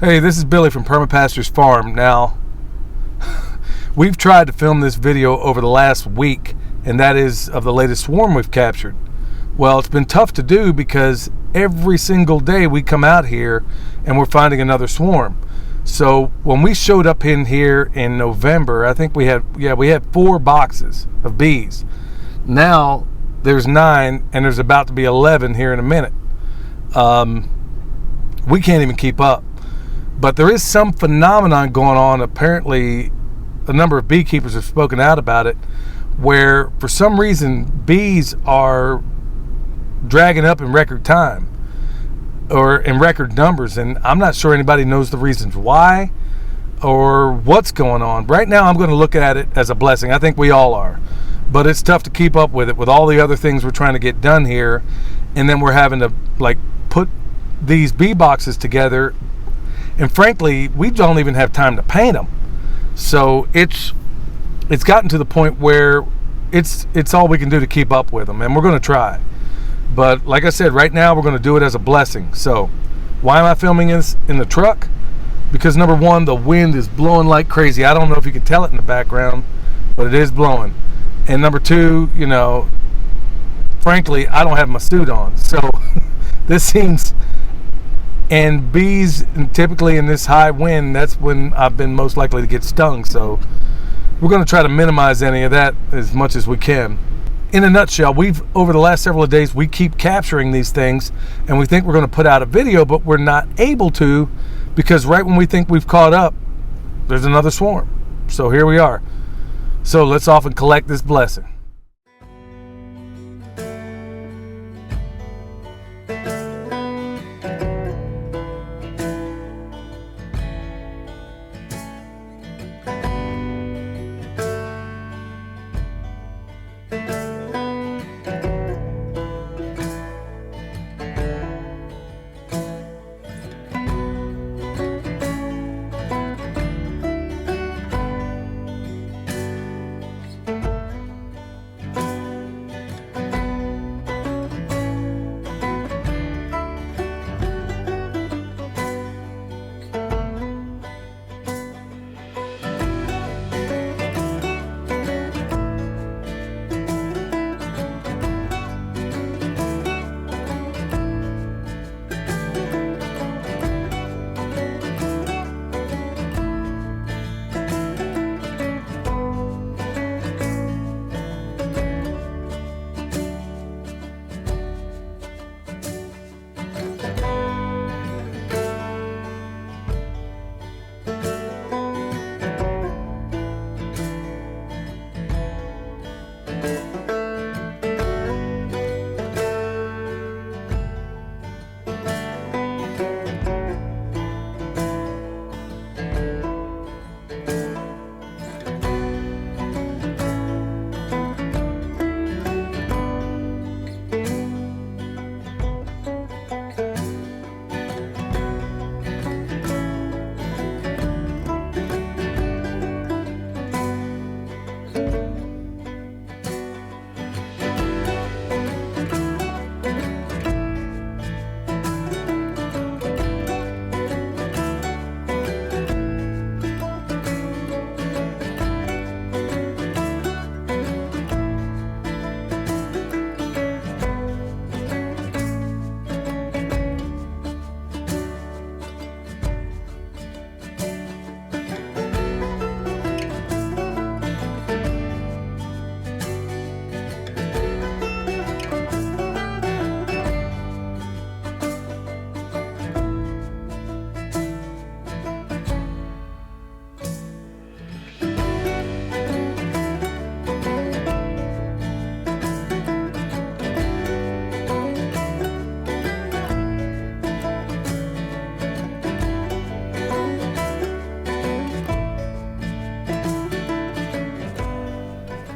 Hey, this is Billy from Pastures farm. Now, we've tried to film this video over the last week, and that is of the latest swarm we've captured. Well, it's been tough to do because every single day we come out here and we're finding another swarm. So when we showed up in here in November, I think we had 4 boxes of bees. Now there's 9, and there's about to be 11 here in a minute. We can't even keep up. But there is some phenomenon going on. Apparently, a number of beekeepers have spoken out about it, where for some reason bees are dragging up in record time or in record numbers, and I'm not sure anybody knows the reasons why or what's going on. Right now, I'm going to look at it as a blessing. I think we all are. But it's tough to keep up with it with all the other things we're trying to get done here, and then we're having to put these bee boxes together. And frankly, we don't even have time to paint them. So it's gotten to the point where it's all we can do to keep up with them, and we're going to try. But like I said, right now we're going to do it as a blessing. So why am I filming this in the truck? Because number one, the wind is blowing like crazy. I don't know if you can tell it in the background, but it is blowing. And number two, frankly, I don't have my suit on. So this seems... And bees, typically in this high wind, that's when I've been most likely to get stung. So we're going to try to minimize any of that as much as we can. In a nutshell, over the last several days, we keep capturing these things, and we think we're going to put out a video, but we're not able to, because right when we think we've caught up, there's another swarm. So here we are. So let's off and collect this blessing.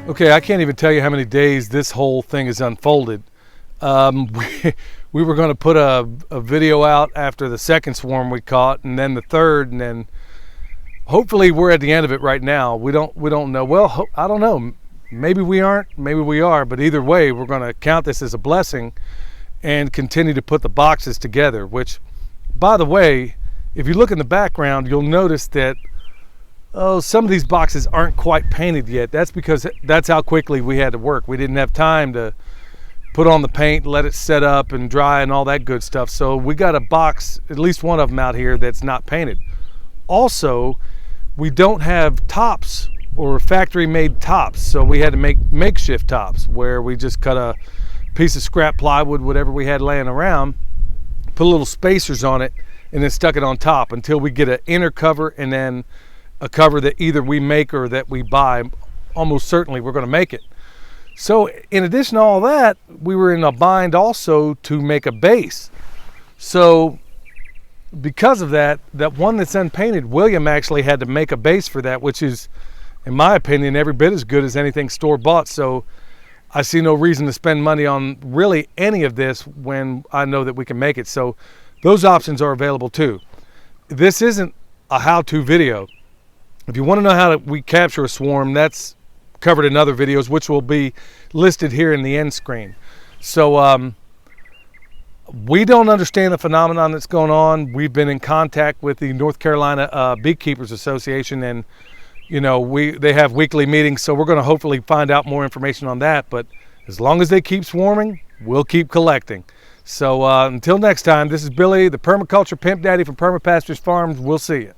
Okay, I can't even tell you how many days this whole thing has unfolded. We were going to put a video out after the second swarm we caught, and then the third, and then hopefully we're at the end of it right now. We don't know. Well, I don't know. Maybe we aren't, maybe we are, but either way, we're going to count this as a blessing and continue to put the boxes together, which, by the way, if you look in the background, you'll notice that some of these boxes aren't quite painted yet. That's because that's how quickly we had to work. We didn't have time to put on the paint, let it set up and dry and all that good stuff. So we got a box, at least one of them out here, that's not painted. Also, we don't have tops or factory made tops, so we had to make makeshift tops where we just cut a piece of scrap plywood, whatever we had laying around, put little spacers on it, and then stuck it on top until we get an inner cover and then a cover that either we make or that we buy. Almost certainly we're going to make it. So in addition to all that, we were in a bind also to make a base. So because of that one that's unpainted, William actually had to make a base for that, which is, in my opinion, every bit as good as anything store-bought. So I see no reason to spend money on really any of this when I know that we can make it. So those options are available too. This isn't a how-to video. If you want to know how we capture a swarm, that's covered in other videos, which will be listed here in the end screen. So we don't understand the phenomenon that's going on. We've been in contact with the North Carolina Beekeepers Association, and they have weekly meetings, so we're going to hopefully find out more information on that. But as long as they keep swarming, we'll keep collecting. So until next time, this is Billy, the Permaculture Pimp Daddy from Perma Pastures Farms. We'll see you.